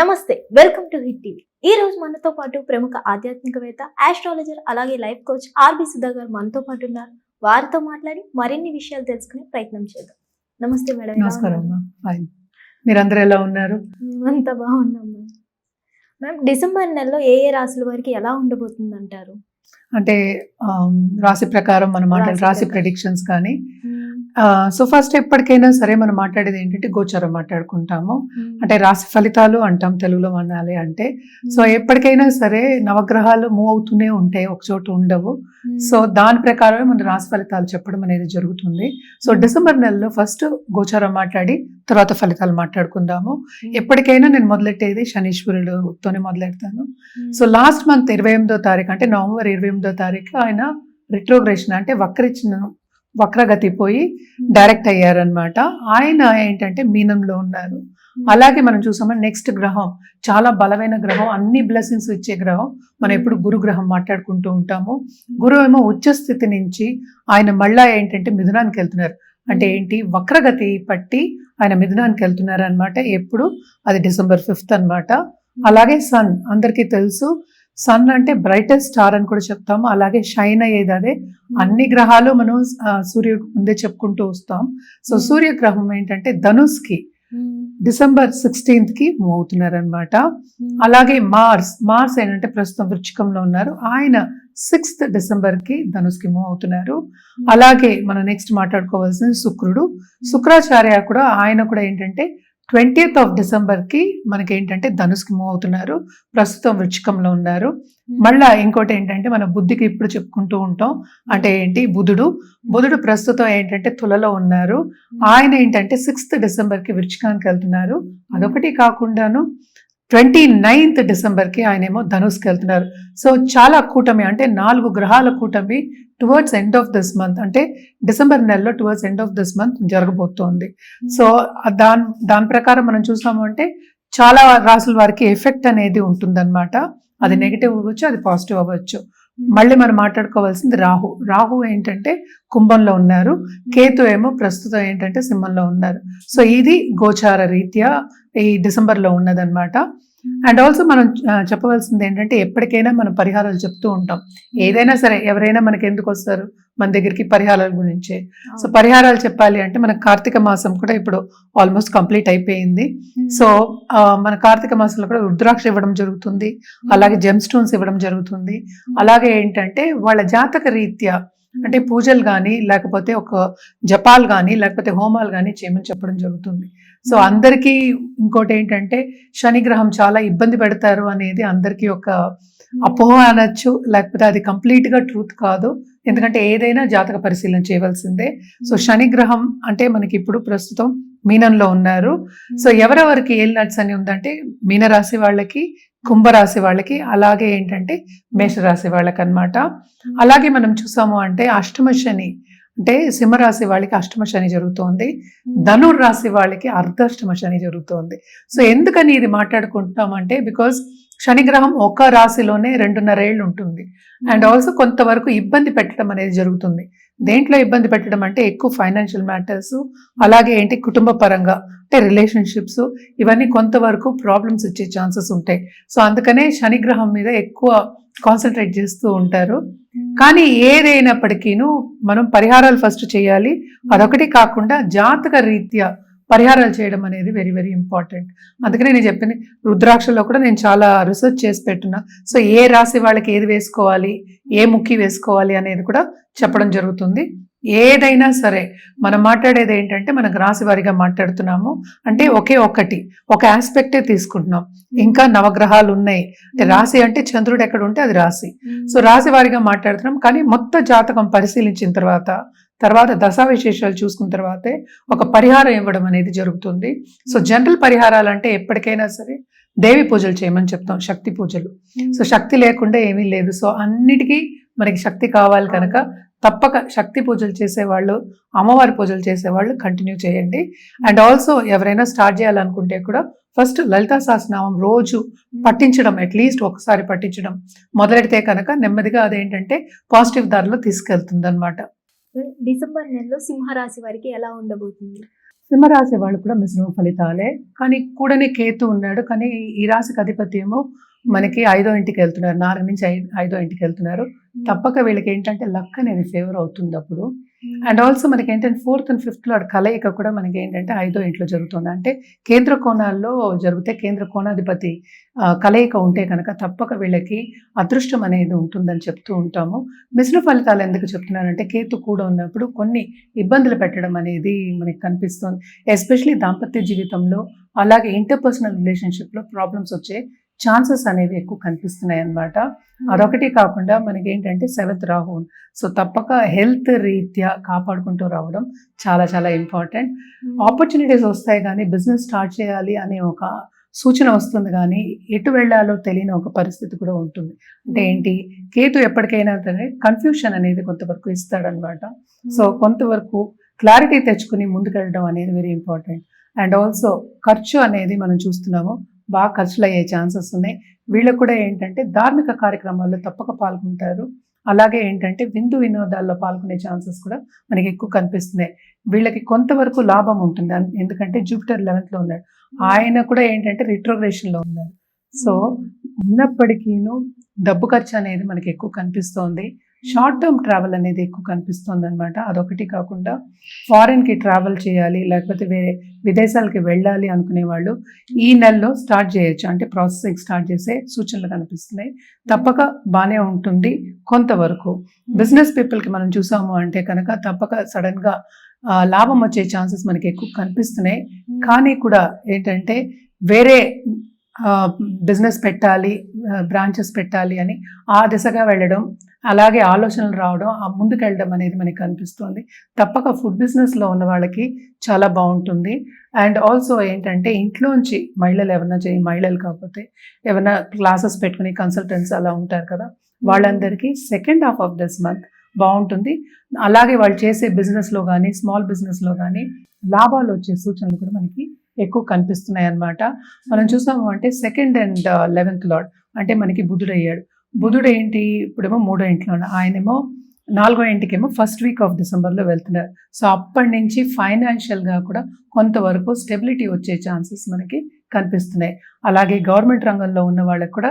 నమస్తే, welcome to hit TV. ఈ రోజు మనతో పాటు ప్రముఖ ఆధ్యాత్మికవేత్త, ఆస్ట్రాలజర్, అలాగే లైఫ్ కోచ్ ఆర్బి సుధా గారు మనతో పాటు ఉన్నారు. వారితో మాట్లాడి మరిన్ని విషయాలు తెలుసుకునే ప్రయత్నం చేద్దాం. నమస్తే మేడం. నమస్కారం అమ్మా. ఫైన్. మీరందరూ ఎలా ఉన్నారు? మేమంతా బాగున్నాం మ్యామ్. మ్యామ్, డిసెంబర్ నెలలో ఏ ఏ రాశుల వారికి ఎలా ఉండబోతుంది అంటారు? అంటే రాశి ప్రకారం మనం రాశి ప్రెడిక్షన్స్ కానీ సో ఫస్ట్ ఎప్పటికైనా సరే మనం మాట్లాడేది ఏంటంటే గోచారం మాట్లాడుకుంటాము. అంటే రాశి ఫలితాలు అంటాం తెలుగులో అనాలి అంటే. సో ఎప్పటికైనా సరే నవగ్రహాలు మూవ్ అవుతూనే ఉంటాయి, ఒక చోట ఉండవు. సో దాని ప్రకారమే మన రాశి ఫలితాలు చెప్పడం అనేది జరుగుతుంది. సో డిసెంబర్ నెలలో ఫస్ట్ గోచారం మాట్లాడి తర్వాత ఫలితాలు మాట్లాడుకుందాము. ఎప్పటికైనా నేను మొదలెట్టేది శనీశ్వరుడుతోనే మొదలెడతాను. సో లాస్ట్ మంత్ 28వ తారీఖు అంటే నవంబర్ 28వ తారీఖు ఆయన రిట్రోగ్రేషన్ అంటే వక్రగతి పోయి డైరెక్ట్ అయ్యారనమాట. ఆయన ఏంటంటే మీనంలో ఉన్నారు. అలాగే మనం చూసామని నెక్స్ట్ గ్రహం చాలా బలమైన గ్రహం, అన్ని బ్లెస్సింగ్స్ ఇచ్చే గ్రహం. మనం ఎప్పుడు గురు గ్రహం మాట్లాడుకుంటూ ఉంటాము. గురువు ఏమో ఉచ్చ స్థితి నుంచి ఆయన మళ్ళా ఏంటంటే మిథునానికి వెళ్తున్నారు. అంటే ఏంటి, వక్రగతి పట్టి ఆయన మిథునానికి వెళ్తున్నారు అనమాట. ఎప్పుడు అది December 5th అనమాట. అలాగే సన్ అందరికీ తెలుసు, సన్ అంటే బ్రైటెస్ట్ స్టార్ అని కూడా చెప్తాము. అలాగే షైన్ అయ్యేది అదే. అన్ని గ్రహాలు మనం సూర్యుడు ముందే చెప్పుకుంటూ వస్తాం. సో సూర్యగ్రహం ఏంటంటే ధనుస్కి December 16th కి మూవ్ అవుతున్నారు అనమాట. అలాగే మార్స్ ఏంటంటే ప్రస్తుతం వృశ్చికంలో ఉన్నారు. ఆయన 6th December కి ధనుస్కి మూవ్ అవుతున్నారు. అలాగే మనం నెక్స్ట్ మాట్లాడుకోవాల్సిన శుక్రాచార్య కూడా ఆయన కూడా ఏంటంటే 20th December కి మనకి ఏంటంటే ధనుస్కి మూవ్ అవుతున్నారు. ప్రస్తుతం వృశ్చికంలో ఉన్నారు. మళ్ళా ఇంకోటి ఏంటంటే మన బుద్ధికి ఇప్పుడు చెప్పుకుంటూ ఉంటాం. అంటే ఏంటి, బుధుడు ప్రస్తుతం ఏంటంటే తులలో ఉన్నారు. ఆయన ఏంటంటే 6th December కి వృశ్చికానికి వెళ్తున్నారు. అదొకటి కాకుండాను 29th December కి ఆయన ఏమో ధనుస్కి వెళ్తున్నారు. సో చాలా కూటమి, అంటే 4 గ్రహాల కూటమి towards end of this month, అంటే డిసెంబర్ నెలలో towards end of this month జరగబోతోంది. సో దాని ప్రకారం మనం చూసాము అంటే చాలా రాసుల వారికి ఎఫెక్ట్ అనేది ఉంటుందన్నమాట. అది నెగిటివ్ అవ్వచ్చు, అది పాజిటివ్ అవ్వచ్చు. మళ్ళీ మనం మాట్లాడుకోవాల్సింది రాహు ఏంటంటే కుంభంలో ఉన్నారు. కేతు ఏమో ప్రస్తుతం ఏంటంటే సింహంలో ఉన్నారు. సో ఇది గోచార రీత్యా ఈ డిసెంబర్లో ఉన్నదన్నమాట. అండ్ ఆల్సో మనం చెప్పవలసింది ఏంటంటే ఎప్పటికైనా మనం పరిహారాలు చెప్తూ ఉంటాం. ఏదైనా సరే ఎవరైనా మనకి ఎందుకు వస్తారు మన దగ్గరికి, పరిహారాల గురించే. సో పరిహారాలు చెప్పాలి అంటే మన కార్తీక మాసం కూడా ఇప్పుడు ఆల్మోస్ట్ కంప్లీట్ అయిపోయింది. సో మన కార్తీక మాసంలో కూడా రుద్రాక్ష ఇవ్వడం జరుగుతుంది, అలాగే జెమ్ స్టోన్స్ ఇవ్వడం జరుగుతుంది. అలాగే ఏంటంటే వాళ్ళ జాతక రీత్యా అంటే పూజలు కానీ లేకపోతే ఒక జపాలు కానీ లేకపోతే హోమాలు కానీ చేయమని చెప్పడం జరుగుతుంది. సో అందరికీ ఇంకోటి ఏంటంటే శనిగ్రహం చాలా ఇబ్బంది పెడతారు అనేది అందరికీ ఒక అపోహ అనొచ్చు, లేకపోతే అది కంప్లీట్గా ట్రూత్ కాదు. ఎందుకంటే ఏదైనా జాతక పరిశీలన చేయవలసిందే. సో శనిగ్రహం అంటే మనకి ఇప్పుడు ప్రస్తుతం మీనంలో ఉన్నారు. సో ఎవరెవరికి ఏలినాటి శని ఉందంటే మీనరాశి వాళ్ళకి, కుంభరాశి వాళ్ళకి, అలాగే ఏంటంటే మేషరాశి వాళ్ళకి అన్నమాట. అలాగే మనం చూసాము అంటే అష్టమ శని అంటే సింహరాశి వాళ్ళకి అష్టమ శని జరుగుతోంది, ధనుర్రాశి వాళ్ళకి అర్ధాష్టమ శని జరుగుతోంది. సో ఎందుకని ఇది మాట్లాడుకుంటున్నామంటే బికాజ్ శనిగ్రహం ఒక రాశిలోనే 2.5 ఏళ్ళు ఉంటుంది. అండ్ ఆల్సో కొంతవరకు ఇబ్బంది పెట్టడం అనేది జరుగుతుంది. దేంట్లో ఇబ్బంది పెట్టడం అంటే ఎక్కువ ఫైనాన్షియల్ మ్యాటర్స్, అలాగే ఏంటి కుటుంబ పరంగా అంటే రిలేషన్షిప్స్, ఇవన్నీ కొంతవరకు ప్రాబ్లమ్స్ ఇచ్చే ఛాన్సెస్ ఉంటాయి. సో అందుకనే శనిగ్రహం మీద ఎక్కువ కాన్సన్ట్రేట్ చేస్తూ ఉంటారు. కానీ ఏదైనప్పటికీను మనం పరిహారాలు ఫస్ట్ చేయాలి. అదొకటి కాకుండా జాతక రీత్యా పరిహారాలు చేయడం అనేది వెరీ వెరీ ఇంపార్టెంట్. అందుకనే నేను చెప్పింది, రుద్రాక్షలో కూడా నేను చాలా రీసెర్చ్ చేసి పెట్టున్నా. సో ఏ రాశి వాళ్ళకి ఏది వేసుకోవాలి, ఏ ముక్కి వేసుకోవాలి అనేది కూడా చెప్పడం జరుగుతుంది. ఏదైనా సరే మనం మాట్లాడేది ఏంటంటే మనకు రాశి వారిగా మాట్లాడుతున్నాము అంటే ఒక ఆస్పెక్టే తీసుకుంటున్నాం. ఇంకా నవగ్రహాలు ఉన్నాయి. అంటే రాశి అంటే చంద్రుడు ఎక్కడ ఉంటే అది రాశి. సో రాశి వారిగా మాట్లాడుతున్నాం. కానీ మొత్తం జాతకం పరిశీలించిన తర్వాత దశా విశేషాలు చూసుకున్న తర్వాతే ఒక పరిహారం ఇవ్వడం అనేది జరుగుతుంది. సో జనరల్ పరిహారాలు అంటే ఎప్పటికైనా సరే దేవి పూజలు చేయమని చెప్తాం, శక్తి పూజలు. సో శక్తి లేకుండా ఏమీ లేదు. సో అన్నిటికీ మనకి శక్తి కావాలి కనుక తప్పక శక్తి పూజలు చేసేవాళ్ళు, అమ్మవారి పూజలు చేసేవాళ్ళు కంటిన్యూ చేయండి. అండ్ ఆల్సో ఎవరైనా స్టార్ట్ చేయాలనుకుంటే కూడా ఫస్ట్ లలితా సహస్రనామం రోజు పఠించడం, అట్లీస్ట్ ఒకసారి పఠించడం మొదలెడితే కనుక నెమ్మదిగా అదేంటంటే పాజిటివ్ దారిలో తీసుకెళ్తుంది అనమాట. డిసెంబర్ నెలలో సింహరాశి వారికి ఎలా ఉండబోతుంది? సింహరాశి వాళ్ళు కూడా మిశ్రమ ఫలితాలే, కానీ కూడానే కేతు ఉన్నాడు. కానీ ఈ రాశికి అధిపతి ఏమో మనకి 5వ ఇంటికి వెళ్తున్నారు, 4 నుంచి 5వ ఇంటికి వెళ్తున్నారు. తప్పక వీళ్ళకి ఏంటంటే లక్ అనేది ఫేవర్ అవుతుంది అప్పుడు. అండ్ ఆల్సో మనకి ఏంటంటే 4th and 5th లార్డ్ కలయిక కూడా మనకి ఏంటంటే 5వ ఇంట్లో జరుగుతుంది. అంటే కేంద్ర కోణాల్లో జరిగితే కేంద్ర కోణాధిపతి కలయిక ఉంటే కనుక తప్పక వీళ్ళకి అదృష్టం అనేది ఉంటుందని చెప్తూ ఉంటాము. మిశ్రమ ఫలితాలు ఎందుకు చెప్తున్నానంటే కేతు కూడా ఉన్నప్పుడు కొన్ని ఇబ్బందులు పెట్టడం అనేది మనకి కనిపిస్తుంది. ఎస్పెషలీ దాంపత్య జీవితంలో అలాగే ఇంటర్పర్సనల్ రిలేషన్షిప్లో ప్రాబ్లమ్స్ వచ్చే ఛాన్సెస్ అనేవి ఎక్కువ కనిపిస్తున్నాయి అన్నమాట. అదొకటి కాకుండా మనకి ఏంటంటే 7th రాహు, సో తప్పక హెల్త్ రీత్యా కాపాడుకుంటూ రావడం చాలా చాలా ఇంపార్టెంట్. ఆపర్చునిటీస్ వస్తాయి కానీ బిజినెస్ స్టార్ట్ చేయాలి అనే ఒక సూచన వస్తుంది, కానీ ఎటు వెళ్ళాలో తెలియని ఒక పరిస్థితి కూడా ఉంటుంది. అంటే ఏంటి, కేతు ఎప్పటికైనా సరే కన్ఫ్యూషన్ అనేది కొంతవరకు ఇస్తాడనమాట. సో కొంతవరకు క్లారిటీ తెచ్చుకుని ముందుకెళ్ళడం అనేది వెరీ ఇంపార్టెంట్. అండ్ ఆల్సో ఖర్చు అనేది మనం చూస్తున్నాము, బాగా ఖర్చులు అయ్యే ఛాన్సెస్ ఉన్నాయి. వీళ్ళకు కూడా ఏంటంటే ధార్మిక కార్యక్రమాల్లో తప్పక పాల్గొంటారు. అలాగే ఏంటంటే విందు వినోదాల్లో పాల్గొనే ఛాన్సెస్ కూడా మనకి ఎక్కువ కనిపిస్తున్నాయి. వీళ్ళకి కొంతవరకు లాభం ఉంటుంది, ఎందుకంటే జూపిటర్ 11th లో ఉన్నాడు. ఆయన కూడా ఏంటంటే రిట్రోగ్రేషన్ లో ఉన్నారు. సో ఉన్నప్పటికీను డబ్బు ఖర్చు అనేది మనకి ఎక్కువ కనిపిస్తోంది. షార్ట్ టర్మ్ ట్రావెల్ అనేది ఎక్కువ కనిపిస్తుంది అనమాట. అదొకటి కాకుండా ఫారెన్కి ట్రావెల్ చేయాలి, లేకపోతే వేరే విదేశాలకి వెళ్ళాలి అనుకునే వాళ్ళు ఈ నెలలో స్టార్ట్ చేయొచ్చు. అంటే ప్రాసెసింగ్ స్టార్ట్ చేసే సూచనలు కనిపిస్తున్నాయి. తప్పక బాగానే ఉంటుంది కొంతవరకు. బిజినెస్ పీపుల్కి మనం చూసాము అంటే కనుక తప్పక సడన్గా లాభం వచ్చే ఛాన్సెస్ మనకి ఎక్కువ కనిపిస్తున్నాయి. కానీ కూడా ఏంటంటే వేరే బిజినెస్ పెట్టాలి, బ్రాంచెస్ పెట్టాలి అని ఆ దిశగా వెళ్ళడం, అలాగే ఆలోచనలు రావడం, ఆ ముందుకు వెళ్ళడం అనేది మనకి కనిపిస్తుంది. తప్పక ఫుడ్ బిజినెస్లో ఉన్న వాళ్ళకి చాలా బాగుంటుంది. అండ్ ఆల్సో ఏంటంటే ఇంట్లోంచి మహిళలు ఎవరైనా మహిళలు కాకపోతే ఏమైనా క్లాసెస్ పెట్టుకుని కన్సల్టెంట్స్ అలా ఉంటారు కదా, వాళ్ళందరికీ second half of this month బాగుంటుంది. అలాగే వాళ్ళు చేసే బిజినెస్లో కానీ స్మాల్ బిజినెస్లో కానీ లాభాలు వచ్చే సూచనలు కూడా మనకి ఎక్కువ కనిపిస్తున్నాయి అన్నమాట. మనం చూసాము అంటే 2nd and 11th లార్డ్ అంటే మనకి బుధుడు అయ్యాడు. బుధుడు ఏంటి, ఇప్పుడేమో 3వ ఇంట్లో, ఆయనేమో 4వ ఇంటికేమో 1st week of Decemberలో వెళ్తున్నారు. సో అప్పటి నుంచి ఫైనాన్షియల్గా కూడా కొంతవరకు స్టెబిలిటీ వచ్చే ఛాన్సెస్ మనకి కనిపిస్తున్నాయి. అలాగే గవర్నమెంట్ రంగంలో ఉన్న వాళ్ళకి కూడా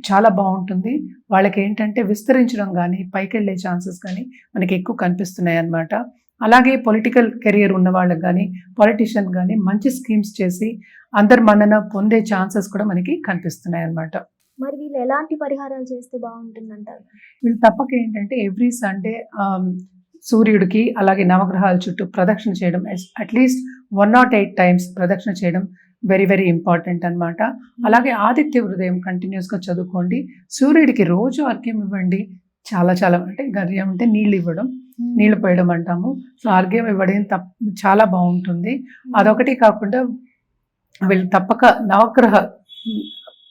చాలా బాగుంటుంది. వాళ్ళకి ఏంటంటే విస్తరించడం కానీ పైకి వెళ్ళే ఛాన్సెస్ కానీ మనకి ఎక్కువ కనిపిస్తున్నాయి అన్నమాట. అలాగే పొలిటికల్ కెరియర్ ఉన్న వాళ్ళకి కానీ పొలిటీషియన్ కానీ మంచి స్కీమ్స్ చేసి అందరి మన్నన పొందే ఛాన్సెస్ కూడా మనకి కనిపిస్తున్నాయి అన్నమాట. మరి వీళ్ళు ఎలాంటి పరిహారాలు చేస్తే బాగుంటుందంటారు? వీళ్ళు తప్పక ఏంటంటే ఎవ్రీ సండే సూర్యుడికి అలాగే నవగ్రహాల చుట్టూ ప్రదక్షిణ చేయడం, అట్లీస్ట్ 108 times ప్రదక్షిణ చేయడం వెరీ వెరీ ఇంపార్టెంట్ అన్నమాట. అలాగే ఆదిత్య హృదయం కంటిన్యూస్గా చదువుకోండి. సూర్యుడికి రోజు అర్ఘ్యం ఇవ్వండి. చాలా చాలా అంటే గర్యం అంటే నీళ్ళు ఇవ్వడం, నీళ్ళు పోయడం అంటాము. సో అర్ఘ్యం ఇవ్వడం చాలా బాగుంటుంది. అదొకటి కాకుండా వీళ్ళు తప్పక నవగ్రహ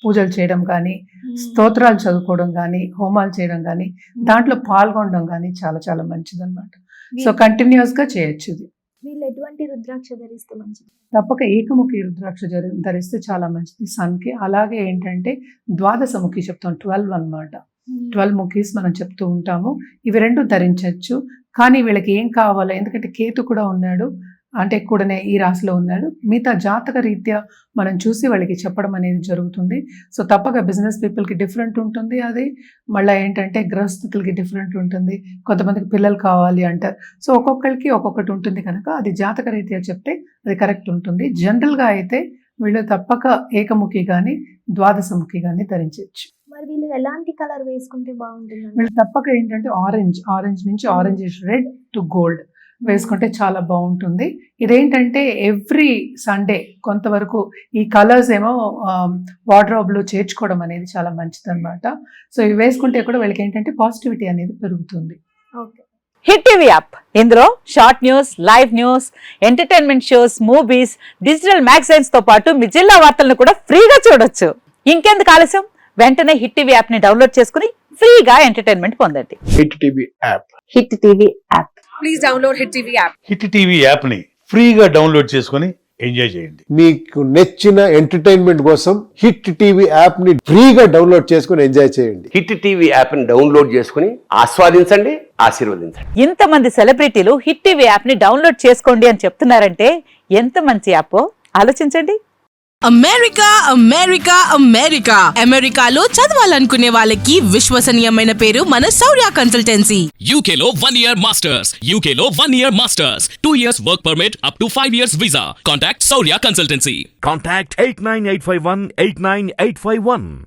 పూజలు చేయడం కానీ, స్తోత్రాలు చదువుకోవడం కానీ, హోమాలు చేయడం కానీ, దాంట్లో పాల్గొనడం కానీ చాలా చాలా మంచిదన్నమాట. సో కంటిన్యూస్గా చేయొచ్చు ఇది. వీళ్ళు ఎటువంటి రుద్రాక్ష ధరిస్తే మంచిది? తప్పక ఏకముఖి రుద్రాక్ష ధరిస్తే చాలా మంచిది సన్కి. అలాగే ఏంటంటే ద్వాదశముఖి చెప్తాం, 12 అన్నమాట. 12 ముఖీస్ మనం చెప్తూ ఉంటాము. ఇవి 2 ధరించవచ్చు. కానీ వీళ్ళకి ఏం కావాలో, ఎందుకంటే కేతు కూడా ఉన్నాడు, అంటే కూడానే ఈ రాశిలో ఉన్నాడు. మిగతా జాతక రీత్యా మనం చూసి వాళ్ళకి చెప్పడం అనేది జరుగుతుంది. సో తప్పక బిజినెస్ పీపుల్కి డిఫరెంట్ ఉంటుంది, అది మళ్ళీ ఏంటంటే గృహస్థులకి డిఫరెంట్ ఉంటుంది, కొంతమందికి పిల్లలు కావాలి అంటారు. సో ఒక్కొక్కరికి ఒక్కొక్కటి ఉంటుంది కనుక అది జాతక రీత్యా చెప్తే అది కరెక్ట్ ఉంటుంది. జనరల్గా అయితే వీళ్ళు తప్పక ఏకముఖి కానీ ద్వాదశముఖి కానీ ధరించవచ్చు. మరి వీళ్ళు ఎలాంటి కలర్ వేసుకుంటే బాగుంటుంది? వీళ్ళు తప్పక ఏంటంటే ఆరెంజ్ నుంచి ఆరెంజ్ రెడ్ టు గోల్డ్ వేసుకుంటే చాలా బాగుంటుంది. ఇదేంటంటే ఎవ్రీ సండే కొంతవరకు ఈ కలర్స్ ఏమో వార్డ్రోబ్లో చేర్చుకోవడం అనేది చాలా మంచిది అనమాట. సో ఇవి వేసుకుంటే కూడా వీళ్ళకి ఏంటంటే పాజిటివిటీ అనేది పెరుగుతుంది. ఓకే. హిట్ టీవీ యాప్, ఇందులో short news, live news, entertainment shows, movies, digital magazines తో పాటు మీ జిల్లా వార్తలను కూడా ఫ్రీగా చూడొచ్చు. ఇంకెందుకు ఆలస్యం, వెంటనే హిట్ టీవీ యాప్ ని డౌన్లోడ్ చేసుకుని ఫ్రీగా ఎంటర్టైన్మెంట్ పొందండి. Hit TV app. Hit TV app. Please download hit TV app. Hit TV యాప్ని ఫ్రీగా డౌన్లోడ్ చేసుకొని ఎంజాయ్ చేయండి. మీకు నచ్చిన ఎంటర్టైన్మెంట్ కోసం హిట్ టీవీ యాప్ ని ఫ్రీగా డౌన్లోడ్ చేసుకుని ఎంజాయ్ చేయండి. హిట్ టీవీ యాప్ ని డౌన్లోడ్ చేసుకుని ఆస్వాదించండి, ఆశీర్వదించండి. ఇంతమంది సెలబ్రిటీలు హిట్ టీవీ యాప్ ని డౌన్లోడ్ చేసుకోండి అని చెప్తున్నారంటే ఎంత మంచి యాప్ ఆలోచించండి. అమెరికా అమెరికా అమెరికా అమెరికాలో చదవాలనుకునే వాళ్ళకి విశ్వసనీయమైన పేరు మన శౌర్య consultancy. UK Law 1 Year Masters. UK Law 1 Year Masters. 2 years work permit up to 5 years visa. Contact Saurya Consultancy. Contact 89851 89851.